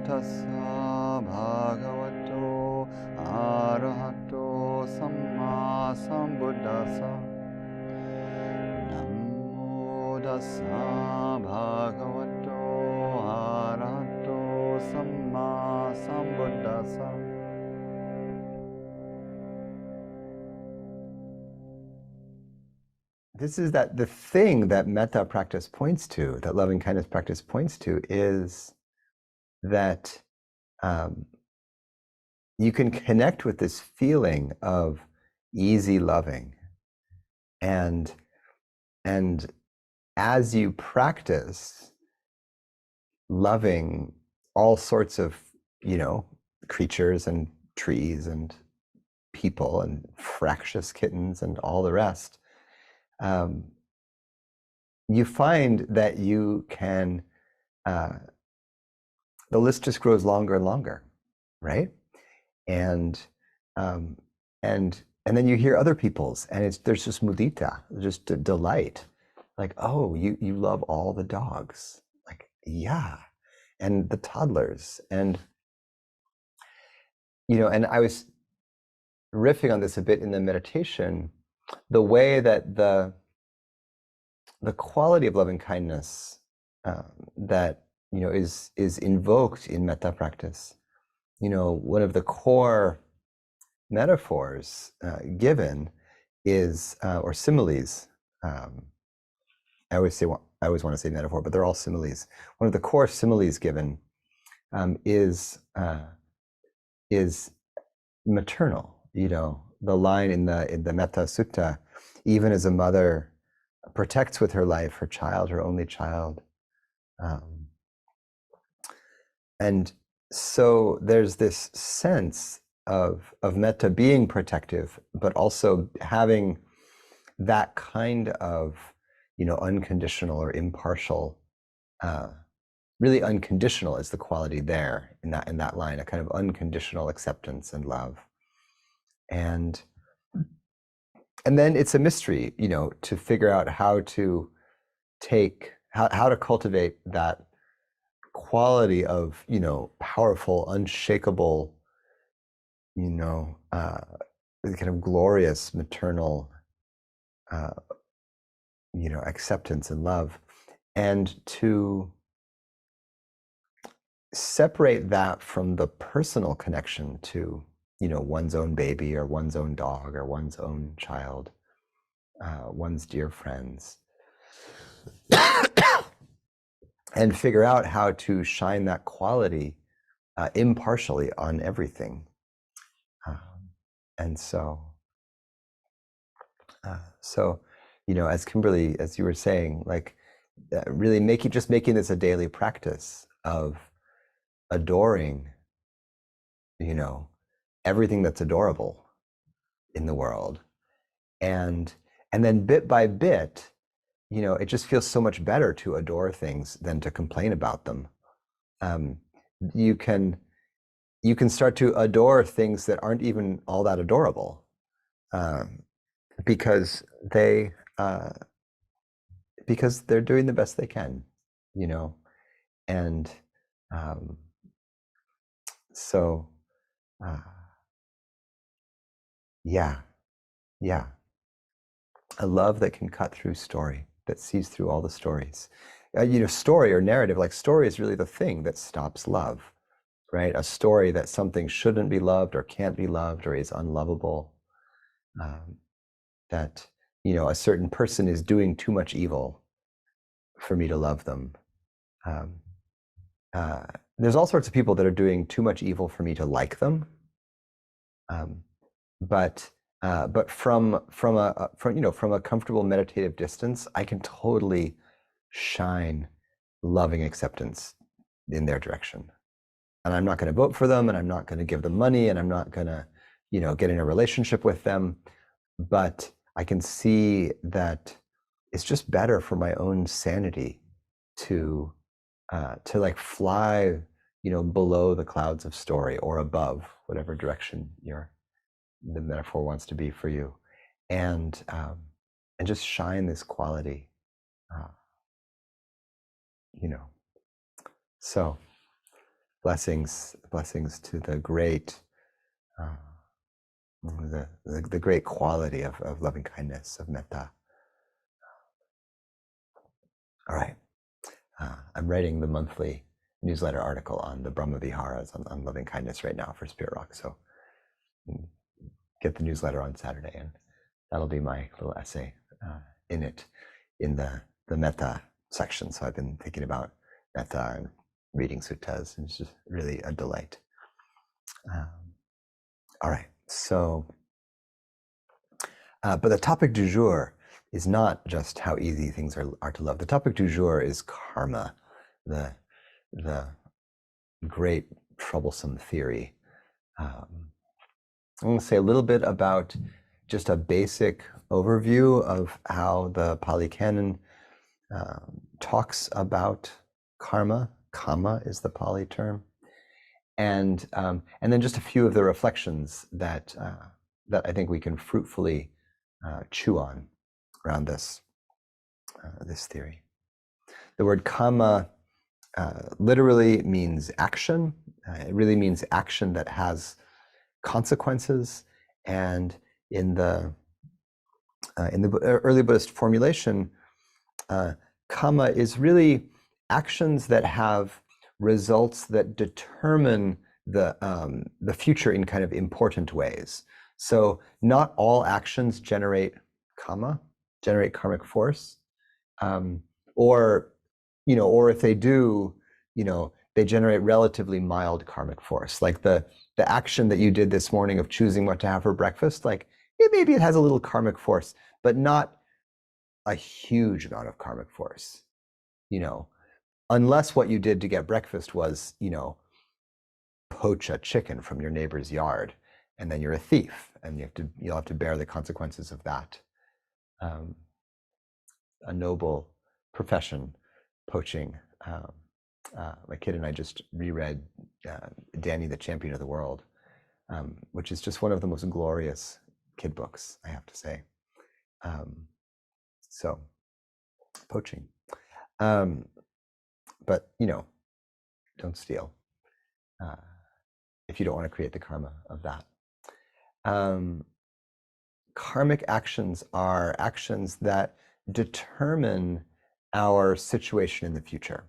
tassa bhagavato arahato samma sambuddhassa. Namo tassa bhagavato arahato samma sambuddhassa. This is that the thing that metta practice points to, that loving kindness practice points to, is that you can connect with this feeling of easy loving, and as you practice loving all sorts of, creatures and trees and people and fractious kittens and all the rest, you find that you can, the list just grows longer and longer, right? And then you hear other people's, and there's just mudita, just a delight, like, oh, you love all the dogs, like, yeah, and the toddlers, and and I was riffing on this a bit in the meditation, the way that the quality of loving kindness that is invoked in metta practice. One of the core metaphors given is, or similes. I always want to say metaphor, but they're all similes. One of the core similes given is maternal. The line in the Metta Sutta, even as a mother protects with her life her child, her only child, and so there's this sense of metta being protective, but also having that kind of unconditional or impartial, really unconditional is the quality there in that line, a kind of unconditional acceptance and love. And then it's a mystery, to figure out how to how to cultivate that quality of, powerful, unshakable, kind of glorious maternal, acceptance and love, and to separate that from the personal connection to, one's own baby or one's own dog or one's own child, one's dear friends, and figure out how to shine that quality impartially on everything. And so, as Kimberly, as you were saying, like, really making this a daily practice of adoring, everything that's adorable in the world, and then bit by bit, it just feels so much better to adore things than to complain about them. You can start to adore things that aren't even all that adorable, because they're doing the best they can, and so yeah, a love that can cut through story, that sees through all the stories. Story or narrative, like, story is really the thing that stops love, right? A story that something shouldn't be loved or can't be loved or is unlovable, that a certain person is doing too much evil for me to love them. There's all sorts of people that are doing too much evil for me to like them, but from a comfortable meditative distance, I can totally shine loving acceptance in their direction. And I'm not going to vote for them, and I'm not going to give them money, and I'm not going to, get in a relationship with them. But I can see that it's just better for my own sanity to like fly, below the clouds of story, or above, whatever direction the metaphor wants to be for you, and just shine this quality, so Blessings to the great, the great quality of loving kindness, of metta. All right, I'm writing the monthly newsletter article on the Brahma Viharas on loving kindness right now for Spirit Rock. So get the newsletter on Saturday, and that'll be my little essay in it, in the metta section. So I've been thinking about metta and reading suttas, and it's just really a delight. All right, so, but the topic du jour is not just how easy things are to love. The topic du jour is karma, the great troublesome theory. I'm going to say a little bit about just a basic overview of how the Pali Canon talks about karma. Kama is the Pali term, and then just a few of the reflections that I think we can fruitfully chew on around this theory. The word kama literally means action. It really means action that has consequences, and in the early Buddhist formulation, kama is really actions that have results that determine the future in kind of important ways. So not all actions generate karmic force, or if they do, they generate relatively mild karmic force. Like the action that you did this morning of choosing what to have for breakfast, like maybe it has a little karmic force, but not a huge amount of karmic force, unless what you did to get breakfast was, poach a chicken from your neighbor's yard, and then you're a thief, and you'll have to bear the consequences of that. A noble profession, poaching. My kid and I just reread Danny the Champion of the World, which is just one of the most glorious kid books, I have to say. So, poaching. But, don't steal if you don't want to create the karma of that. Karmic actions are actions that determine our situation in the future.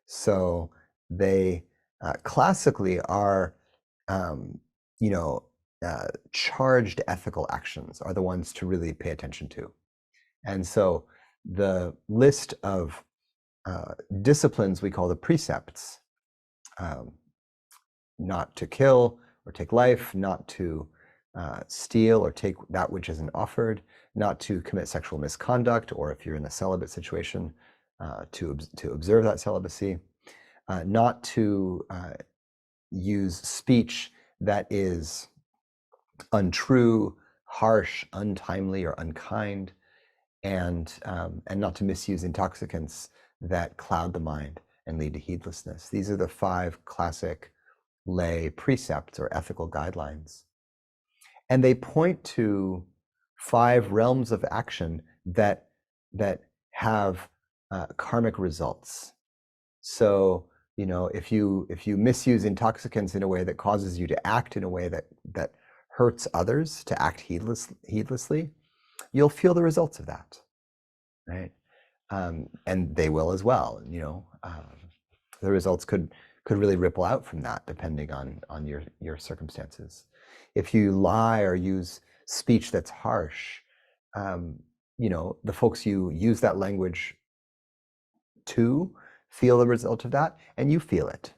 So they classically are, charged ethical actions are the ones to really pay attention to. And so the list of disciplines we call the precepts, not to kill or take life, not to steal or take that which isn't offered, not to commit sexual misconduct, or if you're in a celibate situation, to observe that celibacy, not to use speech that is untrue, harsh, untimely, or unkind, and not to misuse intoxicants that cloud the mind and lead to heedlessness. These are the 5 classic lay precepts or ethical guidelines. And they point to 5 realms of action that have karmic results. So, if you misuse intoxicants in a way that causes you to act in a way that hurts others, to act heedlessly, you'll feel the results of that, right? And they will as well. The results could really ripple out from that, depending on your circumstances. If you lie or use speech that's harsh, the folks you use that language to feel the result of that, and you feel it.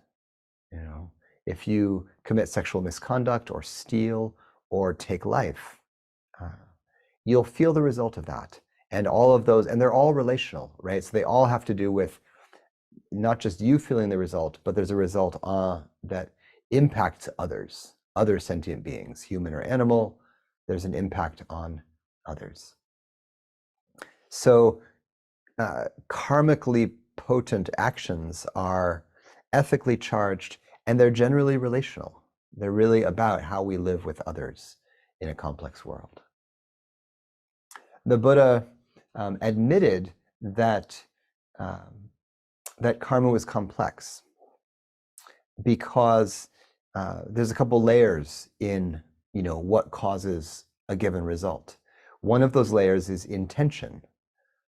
If you commit sexual misconduct or steal or take life, you'll feel the result of that. And all of those, and they're all relational, right? So they all have to do with not just you feeling the result, but there's a result that impacts others, other sentient beings, human or animal. There's an impact on others. So karmically potent actions are ethically charged, and they're generally relational. They're really about how we live with others in a complex world. The Buddha admitted that karma was complex, because there's a couple layers in, what causes a given result. One of those layers is intention.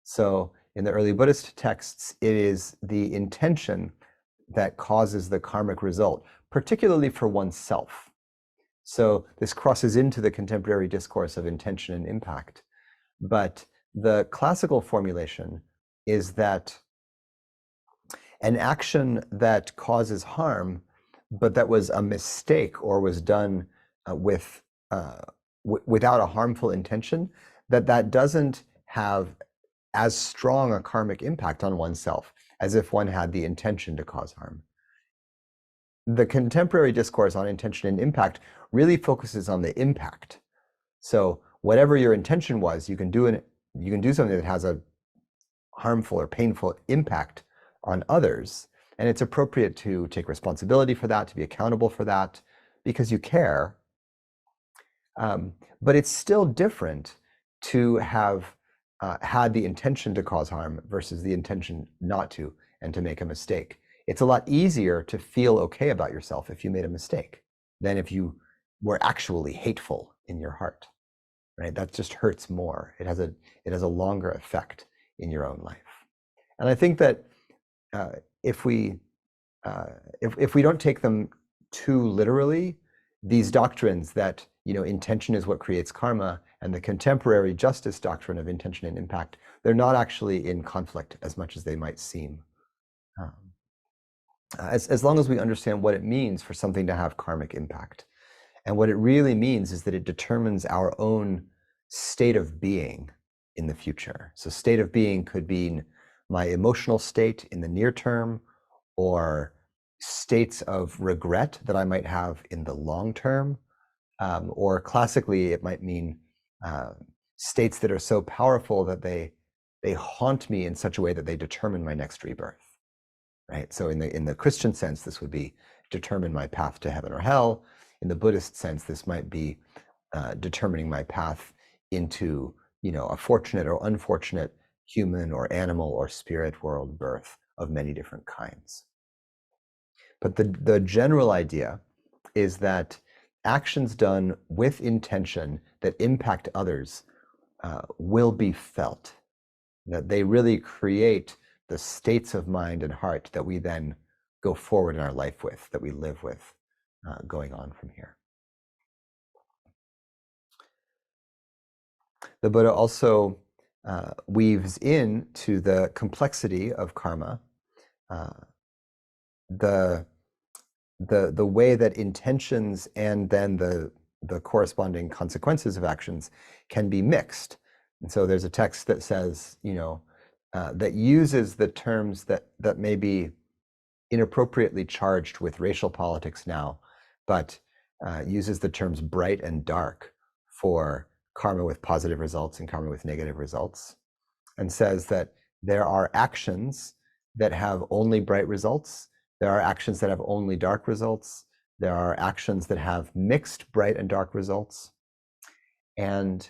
So in the early Buddhist texts, it is the intention that causes the karmic result, particularly for oneself. So this crosses into the contemporary discourse of intention and impact. But the classical formulation is that an action that causes harm, but that was a mistake or was done without a harmful intention, that doesn't have as strong a karmic impact on oneself as if one had the intention to cause harm. The contemporary discourse on intention and impact really focuses on the impact. So whatever your intention was, you can do something that has a harmful or painful impact on others, and it's appropriate to take responsibility for that, to be accountable for that, because you care. But it's still different to have had the intention to cause harm versus the intention not to, and to make a mistake. It's a lot easier to feel okay about yourself if you made a mistake than if you were actually hateful in your heart, right? That just hurts more. It has a longer effect in your own life. And I think that if we don't take them too literally, these doctrines that intention is what creates karma, and the contemporary justice doctrine of intention and impact, they're not actually in conflict as much as they might seem. As long as we understand what it means for something to have karmic impact. And what it really means is that it determines our own state of being in the future. So state of being could be my emotional state in the near term, or states of regret that I might have in the long term, or classically it might mean states that are so powerful that they haunt me in such a way that they determine my next rebirth, right? So in the Christian sense, this would be determine my path to heaven or hell. In the Buddhist sense, this might be determining my path into a fortunate or unfortunate human or animal or spirit world birth of many different kinds. But the general idea is that actions done with intention that impact others will be felt, that they really create the states of mind and heart that we then go forward in our life with, that we live with going on from here. The Buddha also weaves into the complexity of karma the way that intentions and then the corresponding consequences of actions can be mixed. And so there's a text that says, that uses the terms that may be inappropriately charged with racial politics now, but uses the terms bright and dark for karma with positive results and karma with negative results, and says that there are actions that have only bright results, there are actions that have only dark results, there are actions that have mixed bright and dark results, and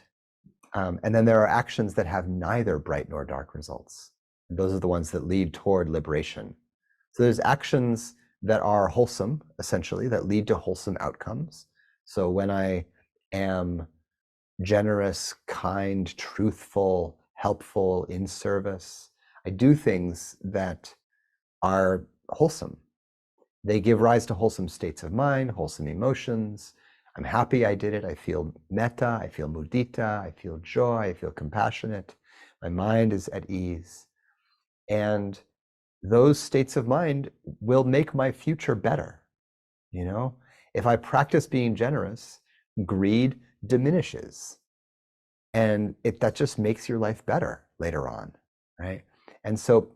then there are actions that have neither bright nor dark results. And those are the ones that lead toward liberation. So there's actions that are wholesome, essentially, that lead to wholesome outcomes. So when I am generous, kind, truthful, helpful, in service, I do things that are wholesome. They give rise to wholesome states of mind, wholesome emotions. I'm happy I did it. I feel metta, I feel mudita, I feel joy, I feel compassionate. My mind is at ease. And those states of mind will make my future better. If I practice being generous, greed diminishes. And that just makes your life better later on, right? And so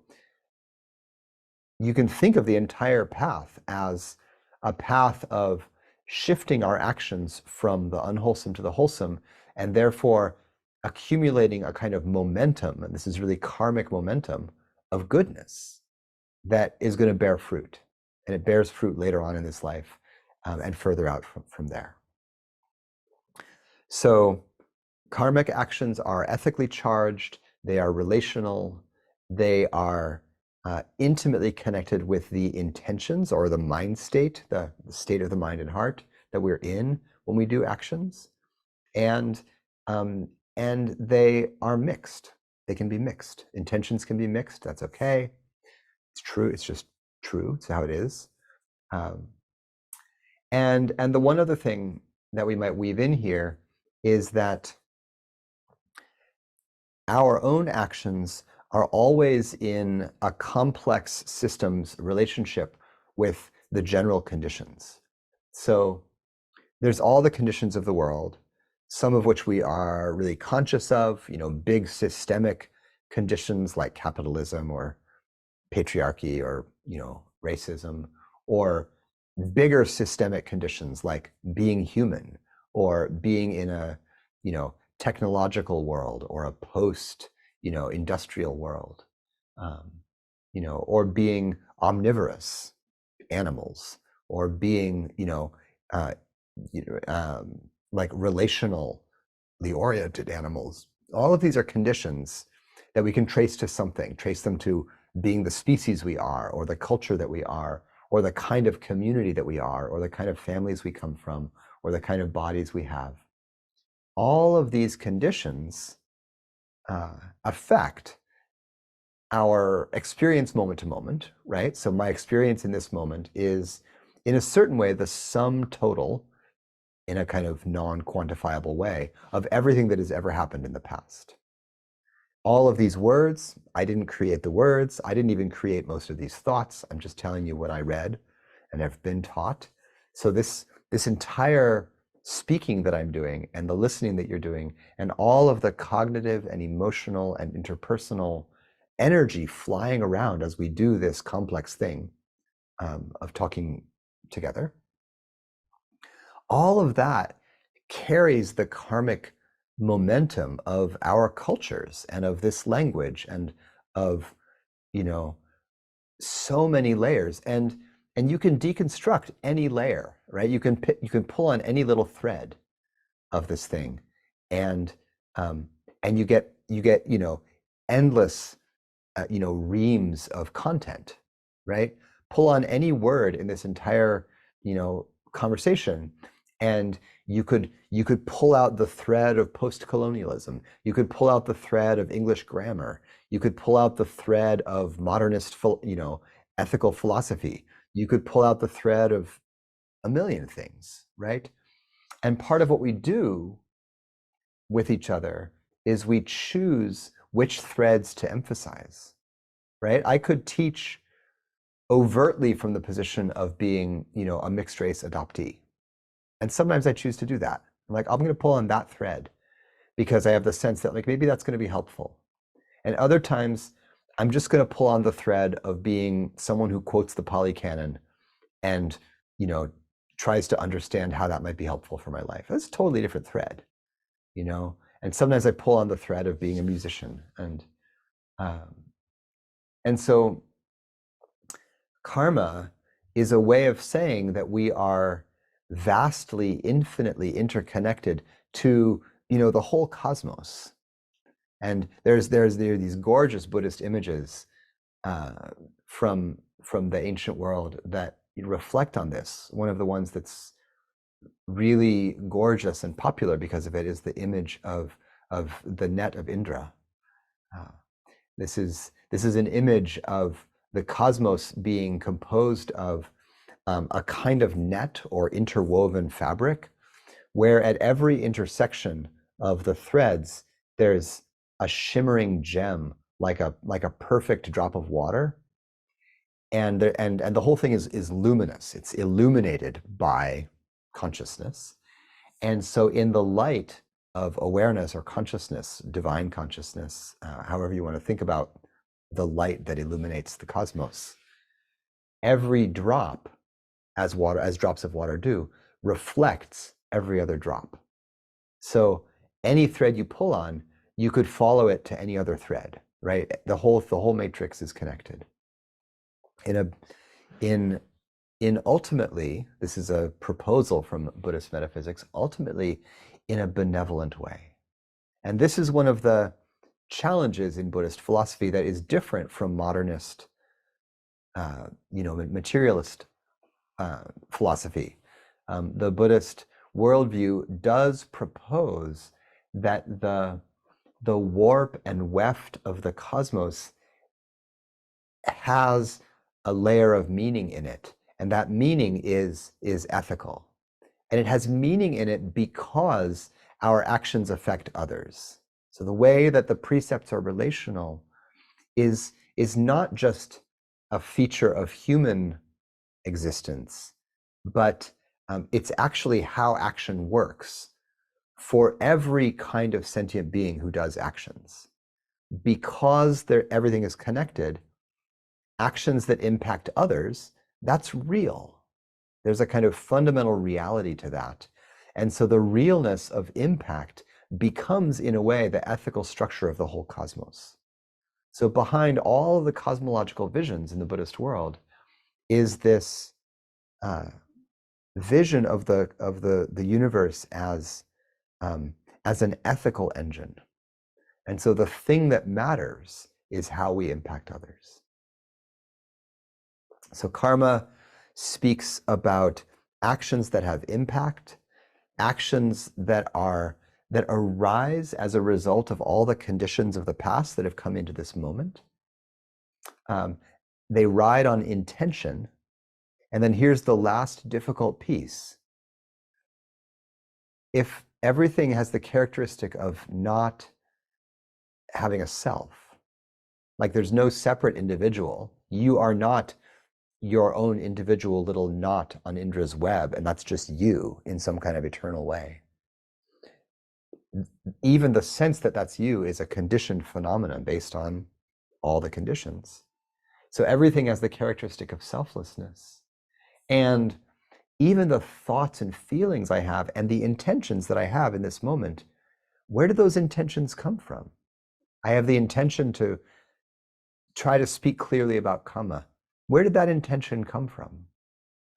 you can think of the entire path as a path of shifting our actions from the unwholesome to the wholesome, and therefore accumulating a kind of momentum, and this is really karmic momentum, of goodness that is going to bear fruit. And it bears fruit later on in this life and further out from there. So karmic actions are ethically charged, they are relational, they are intimately connected with the intentions or the mind state, the state of the mind and heart that we're in when we do actions, and they are mixed. They can be mixed. Intentions can be mixed. That's okay. It's true. It's just true. It's how it is. And the one other thing that we might weave in here is that our own actions are always in a complex systems relationship with the general conditions. So there's all the conditions of the world, some of which we are really conscious of, big systemic conditions like capitalism or patriarchy or, racism, or bigger systemic conditions like being human or being in a, technological world or a post, industrial world, or being omnivorous animals, or being, like relationally oriented animals. All of these are conditions that we can trace to something, trace them to being the species we are, or the culture that we are, or the kind of community that we are, or the kind of families we come from, or the kind of bodies we have. All of these conditions affect our experience moment to moment, right? So my experience in this moment is, in a certain way, the sum total, in a kind of non-quantifiable way, of everything that has ever happened in the past. All of these words, I didn't create the words. I didn't even create most of these thoughts. I'm just telling you what I read and have been taught. So this entire speaking that I'm doing, and the listening that you're doing, and all of the cognitive and emotional and interpersonal energy flying around as we do this complex thing of talking together, all of that carries the karmic momentum of our cultures and of this language and of, so many layers. And you can deconstruct any layer, right? You can pull on any little thread of this thing, and you get endless reams of content, right? Pull on any word in this entire conversation, and you could pull out the thread of post-colonialism. You could pull out the thread of English grammar. You could pull out the thread of modernist ethical philosophy. You could pull out the thread of a million things, right? And part of what we do with each other is we choose which threads to emphasize, right? I could teach overtly from the position of being, a mixed race adoptee. And sometimes I choose to do that. I'm like, I'm going to pull on that thread because I have the sense that, like, maybe that's going to be helpful. And other times I'm just going to pull on the thread of being someone who quotes the Pali Canon and, tries to understand how that might be helpful for my life. That's a totally different thread, And sometimes I pull on the thread of being a musician. And so karma is a way of saying that we are vastly, infinitely interconnected to, the whole cosmos. And there are these gorgeous Buddhist images from the ancient world that reflect on this. One of the ones that's really gorgeous and popular because of it is the image of the net of Indra. This is an image of the cosmos being composed of a kind of net or interwoven fabric, where at every intersection of the threads there's a shimmering gem, like a perfect drop of water, and the whole thing is luminous. It's illuminated by consciousness. And so in the light of awareness or consciousness, divine consciousness, however you want to think about the light that illuminates the cosmos, every drop, as drops of water do, reflects every other drop. So any thread you pull on, you could follow it to any other thread, right? The whole matrix is connected. In ultimately, this is a proposal from Buddhist metaphysics, ultimately in a benevolent way. And this is one of the challenges in Buddhist philosophy that is different from modernist materialist philosophy. The Buddhist worldview does propose that the warp and weft of the cosmos has a layer of meaning in it, and that meaning is ethical. And it has meaning in it because our actions affect others. So the way that the precepts are relational is not just a feature of human existence, but it's actually how action works for every kind of sentient being who does actions. Because everything is connected, actions that impact others, that's real. There's a kind of fundamental reality to that. And so the realness of impact becomes, in a way, the ethical structure of the whole cosmos. So behind all of the cosmological visions in the Buddhist world is this vision of the universe as an ethical engine. And so the thing that matters is how we impact others. So karma speaks about actions that have impact, actions that arise as a result of all the conditions of the past that have come into this moment. They ride on intention. And then here's the last difficult piece. If everything has the characteristic of not having a self, like there's no separate individual, you are not your own individual little knot on Indra's web, and that's just you in some kind of eternal way. Even the sense that that's you is a conditioned phenomenon based on all the conditions. So everything has the characteristic of selflessness. And even the thoughts and feelings I have and the intentions that I have in this moment, where do those intentions come from? I have the intention to try to speak clearly about karma. Where did that intention come from,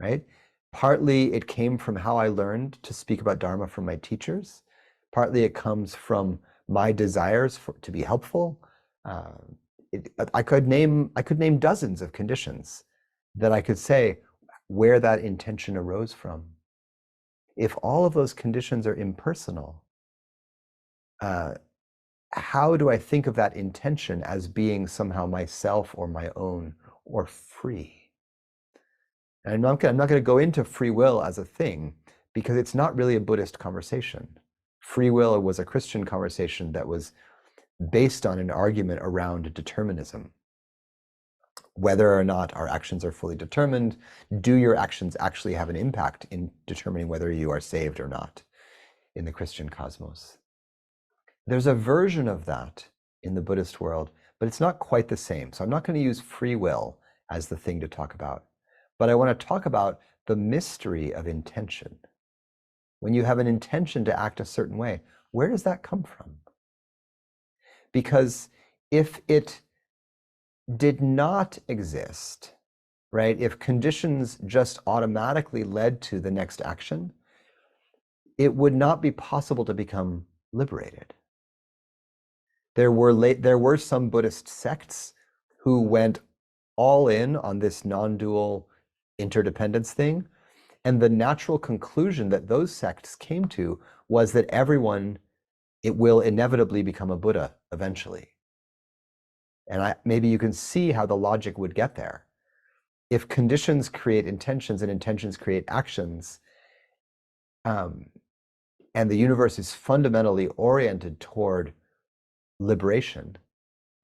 right? Partly it came from how I learned to speak about Dharma from my teachers. Partly it comes from my desires to be helpful. I could name dozens of conditions that I could say where that intention arose from. If all of those conditions are impersonal, how do I think of that intention as being somehow myself or my own or free? And I'm not going to go into free will as a thing because it's not really a Buddhist conversation. Free will was a Christian conversation that was based on an argument around determinism. Whether or not our actions are fully determined, do your actions actually have an impact in determining whether you are saved or not in the Christian cosmos? There's a version of that in the Buddhist world, but it's not quite the same. So I'm not going to use free will as the thing to talk about. But I want to talk about the mystery of intention. When you have an intention to act a certain way, where does that come from? Because if it did not exist, right, if conditions just automatically led to the next action, it would not be possible to become liberated. There were some Buddhist sects who went all in on this non-dual interdependence thing. And the natural conclusion that those sects came to was that it will inevitably become a Buddha eventually. And maybe you can see how the logic would get there. If conditions create intentions and intentions create actions, and the universe is fundamentally oriented toward liberation,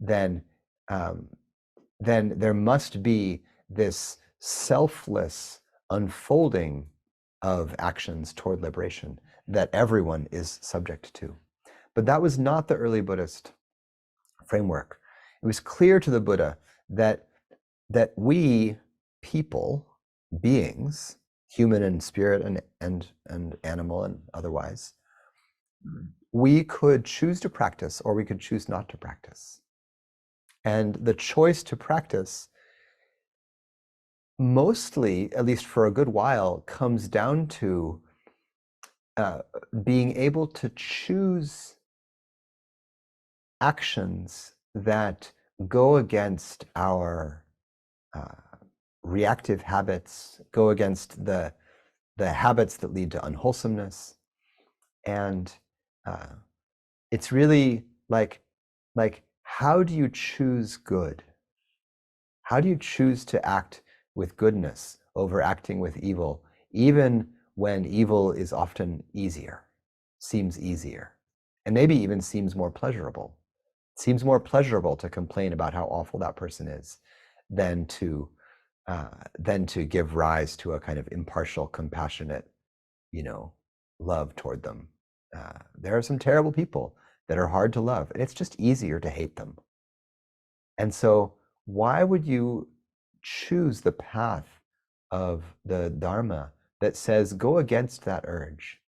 then there must be this selfless unfolding of actions toward liberation that everyone is subject to. But that was not the early Buddhist framework. It was clear to the Buddha that we people, beings, human and spirit and animal and otherwise, we could choose to practice or we could choose not to practice. And the choice to practice mostly, at least for a good while, comes down to being able to choose actions that go against our reactive habits, go against the habits that lead to unwholesomeness. And it's really like how do you choose good? How do you choose to act with goodness over acting with evil, even when evil is often easier, seems easier, and maybe even seems more pleasurable? It seems more pleasurable to complain about how awful that person is than to give rise to a kind of impartial, compassionate, love toward them. There are some terrible people that are hard to love, and it's just easier to hate them. And so why would you choose the path of the Dharma that says go against that urge?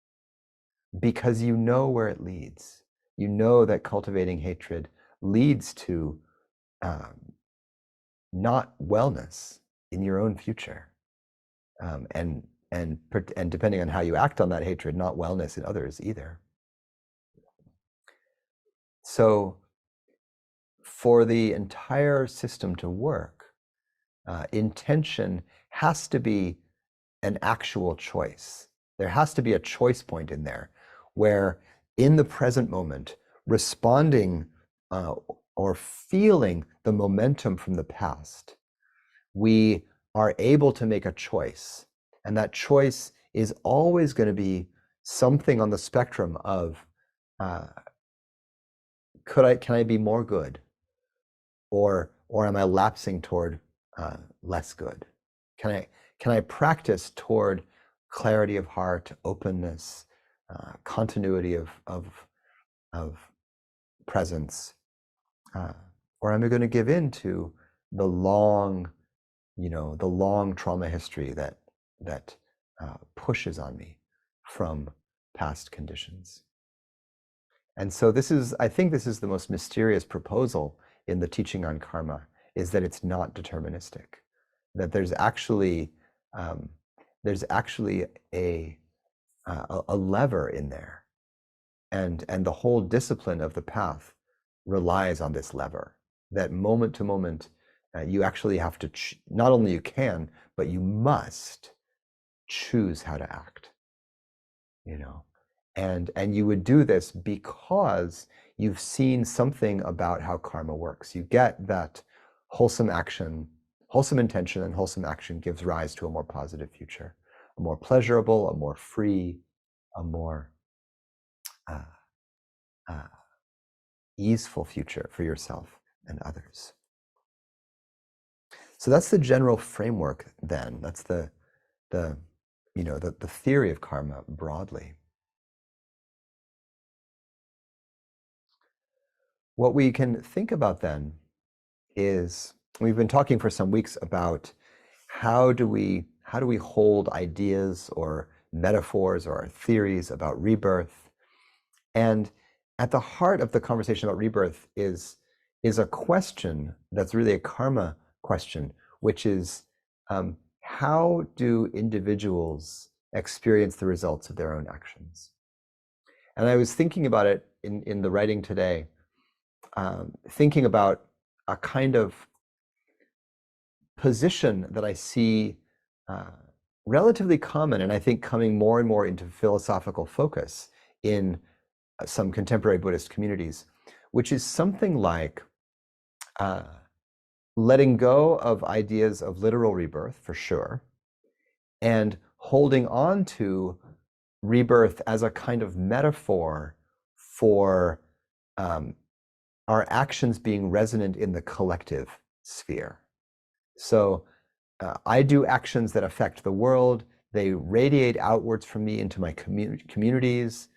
Because you know where it leads. You know that cultivating hatred leads to not wellness in your own future, and depending on how you act on that hatred, not wellness in others either. So for the entire system to work, intention has to be an actual choice. There has to be a choice point in there where in the present moment, responding or feeling the momentum from the past, we are able to make a choice. And that choice is always going to be something on the spectrum of can I be more good? Or am I lapsing toward less good? Can I practice toward clarity of heart, openness, continuity of presence, or am I going to give in to the long trauma history that pushes on me from past conditions? And so I think this is the most mysterious proposal in the teaching on karma, is that it's not deterministic, that there's actually a lever in there, and the whole discipline of the path relies on this lever. That moment to moment, you actually have to not only you can, but you must choose how to act. And you would do this because you've seen something about how karma works. You get that wholesome intention and wholesome action gives rise to a more positive future, a more pleasurable, a more free, a more easeful future for yourself and others. So that's the general framework then. That's the theory of karma broadly. What we can think about then is, we've been talking for some weeks about how do we hold ideas or metaphors or theories about rebirth. And at the heart of the conversation about rebirth is a question that's really a karma question, which is how do individuals experience the results of their own actions? And I was thinking about it in the writing today, thinking about a kind of position that I see relatively common, and I think coming more and more into philosophical focus in some contemporary Buddhist communities, which is something like letting go of ideas of literal rebirth, for sure, and holding on to rebirth as a kind of metaphor for our actions being resonant in the collective sphere. So I do actions that affect the world. They radiate outwards from me into my communities,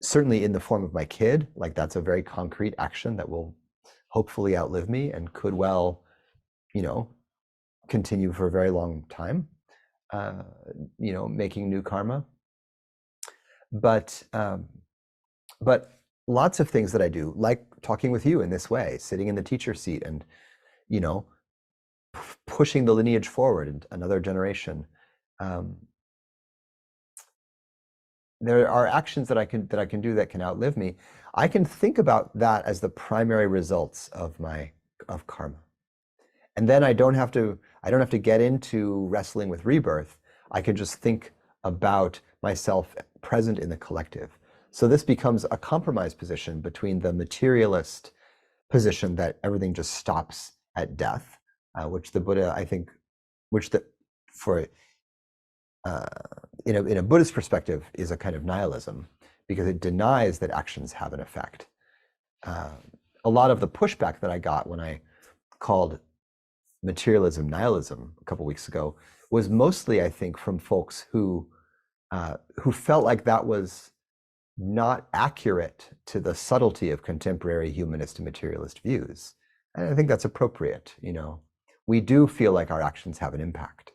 certainly in the form of my kid. Like, that's a very concrete action that will hopefully outlive me and could well, continue for a very long time, making new karma. But lots of things that I do, like talking with you in this way, sitting in the teacher seat and, pushing the lineage forward in another generation. There are actions that I can do that can outlive me. I can think about that as the primary results of karma. And then I don't have to I don't have to get into wrestling with rebirth. I can just think about myself present in the collective. So this becomes a compromise position between the materialist position that everything just stops at death, which the Buddha, I think, which the for in a Buddhist perspective is a kind of nihilism, because it denies that actions have an effect. A lot of the pushback that I got when I called materialism nihilism a couple weeks ago was mostly, I think, from folks who felt like that was not accurate to the subtlety of contemporary humanist and materialist views. And I think that's appropriate. We do feel like our actions have an impact.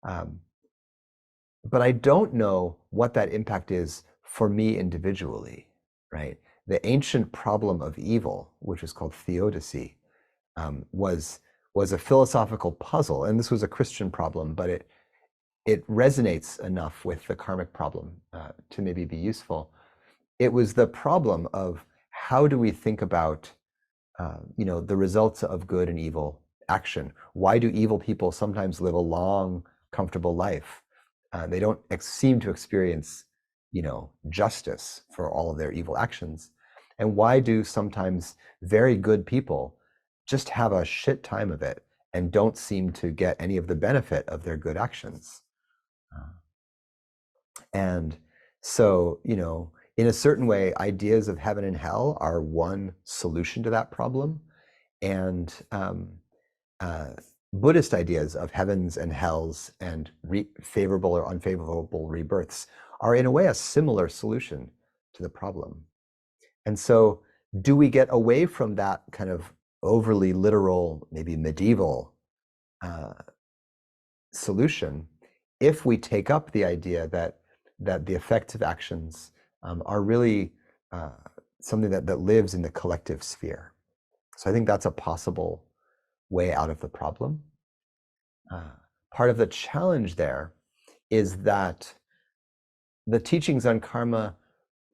But I don't know what that impact is for me individually, right? The ancient problem of evil, which is called theodicy, was a philosophical puzzle, and this was a Christian problem, but it resonates enough with the karmic problem to maybe be useful. It was the problem of how do we think about the results of good and evil action? Why do evil people sometimes live a long, comfortable life? They don't seem to experience, justice for all of their evil actions. And why do sometimes very good people just have a shit time of it and don't seem to get any of the benefit of their good actions? And so, in a certain way, ideas of heaven and hell are one solution to that problem. And Buddhist ideas of heavens and hells and favorable or unfavorable rebirths are in a way a similar solution to the problem. And so do we get away from that kind of overly literal, maybe medieval solution if we take up the idea that the effects of actions are really something that lives in the collective sphere? So I think that's a possible way out of the problem. Part of the challenge there is that the teachings on karma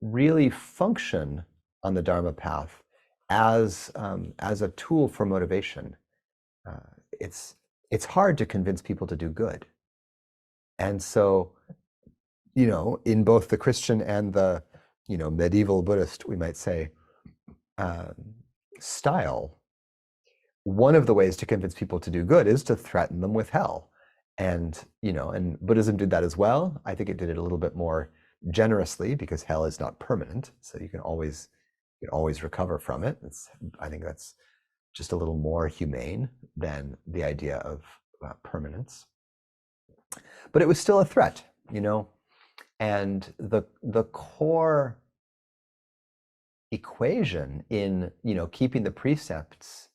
really function on the Dharma path as a tool for motivation. It's hard to convince people to do good. And so, in both the Christian and the, medieval Buddhist, we might say, style, one of the ways to convince people to do good is to threaten them with hell. And, and Buddhism did that as well. I think it did it a little bit more generously because hell is not permanent. So you can always recover from it. I think that's just a little more humane than the idea of permanence. But it was still a threat, and the core equation in, keeping the precepts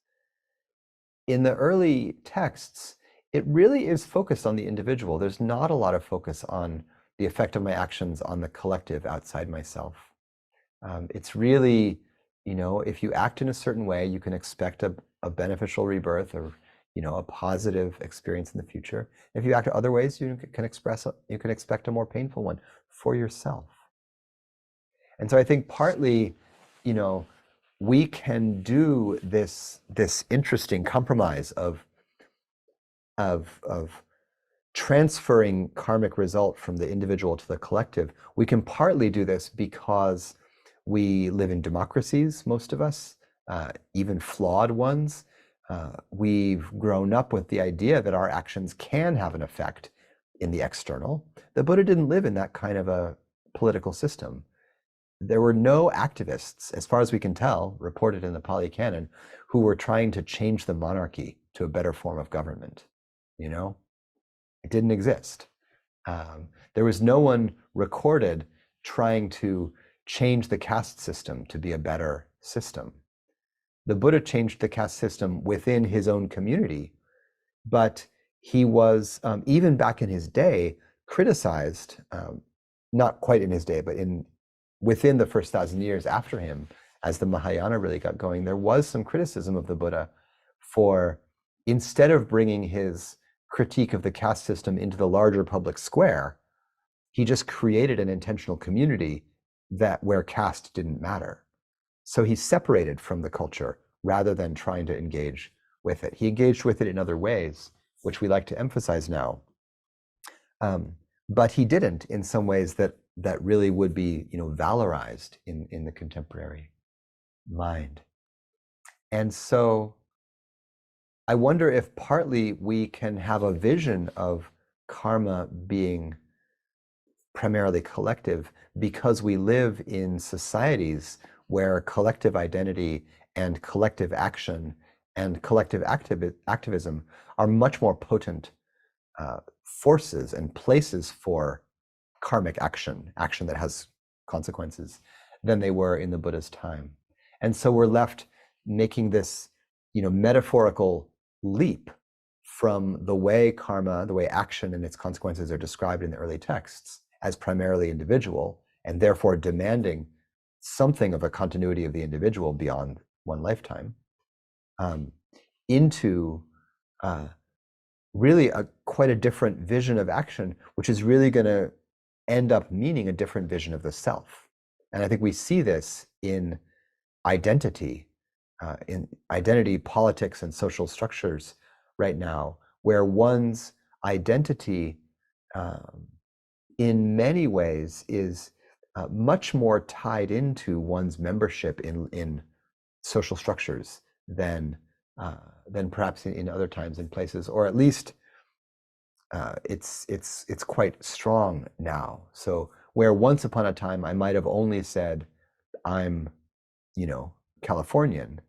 in the early texts, it really is focused on the individual. There's not a lot of focus on the effect of my actions on the collective outside myself. It's really, if you act in a certain way, you can expect a beneficial rebirth or, a positive experience in the future. If you act other ways, you can expect a more painful one for yourself. And so I think partly, we can do this interesting compromise of transferring karmic result from the individual to the collective. We can partly do this because we live in democracies, most of us, even flawed ones. We've grown up with the idea that our actions can have an effect in the external. The Buddha didn't live in that kind of a political system. There were no activists, as far as we can tell, reported in the Pali Canon, who were trying to change the monarchy to a better form of government. It didn't exist. There was no one recorded trying to change the caste system to be a better system. The Buddha changed the caste system within his own community, but he was, even back in his day, criticized, not quite in his day, but within the first 1,000 years after him, as the Mahayana really got going, there was some criticism of the Buddha for, instead of bringing his critique of the caste system into the larger public square, he just created an intentional community where caste didn't matter. So he separated from the culture rather than trying to engage with it. He engaged with it in other ways, which we like to emphasize now. But he didn't in some ways that really would be, valorized in the contemporary mind. And so I wonder if partly we can have a vision of karma being primarily collective because we live in societies where collective identity and collective action and collective activism are much more potent forces and places for karmic action that has consequences, than they were in the Buddha's time. And so we're left making this, metaphorical leap from the way karma, the way action and its consequences are described in the early texts as primarily individual, and therefore demanding something of a continuity of the individual beyond one lifetime, into really quite a different vision of action, which is really going to end up meaning a different vision of the self. And I think we see this in identity, politics, and social structures right now, where one's identity in many ways is much more tied into one's membership in social structures than perhaps in other times and places, or at least it's quite strong now. So where once upon a time I might have only said I'm, Californian,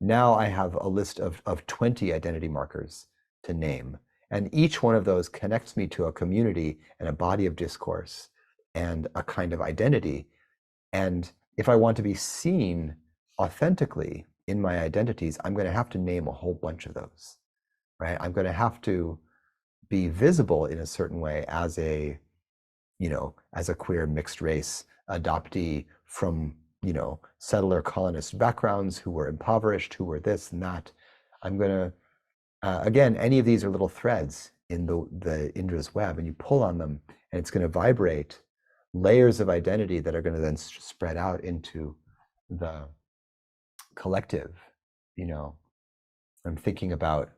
now I have a list of 20 identity markers to name, and each one of those connects me to a community and a body of discourse and a kind of identity. And if I want to be seen authentically in my identities, I'm going to have to name a whole bunch of those, right? I'm going to have to be visible in a certain way as a queer mixed race adoptee from, settler colonist backgrounds who were impoverished, who were this and that. I'm going to, again, any of these are little threads in the Indra's web, and you pull on them and it's going to vibrate layers of identity that are going to then spread out into the collective. I'm thinking about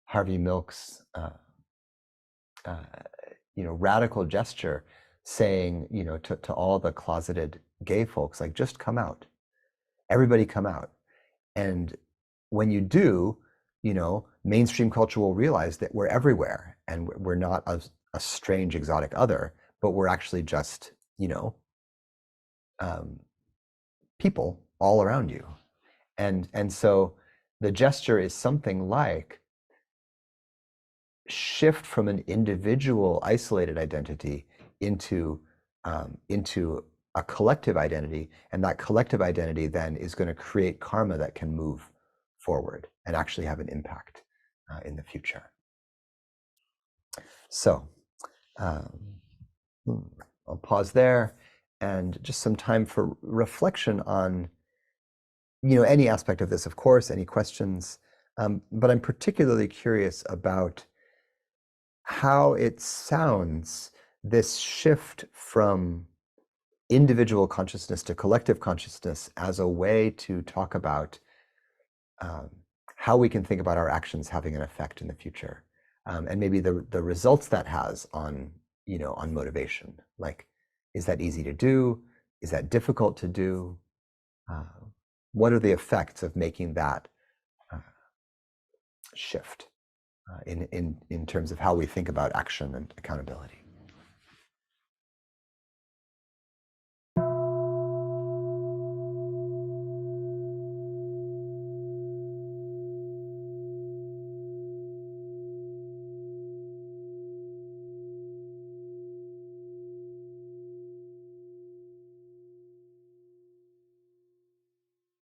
Harvey Milk's radical gesture, saying, to all the closeted gay folks, like, just come out, everybody come out. And when you do, mainstream culture will realize that we're everywhere, and we're not a strange exotic other, but we're actually just, people all around you. And so the gesture is something like shift from an individual isolated identity into a collective identity, and that collective identity then is going to create karma that can move forward and actually have an impact in the future. So I'll pause there, and just some time for reflection on any aspect of this, of course, any questions, but I'm particularly curious about how it sounds, this shift from individual consciousness to collective consciousness as a way to talk about how we can think about our actions having an effect in the future, and maybe the results that has on on motivation. Like, is that easy to do? Is that difficult to do? What are the effects of making that shift in terms of how we think about action and accountability?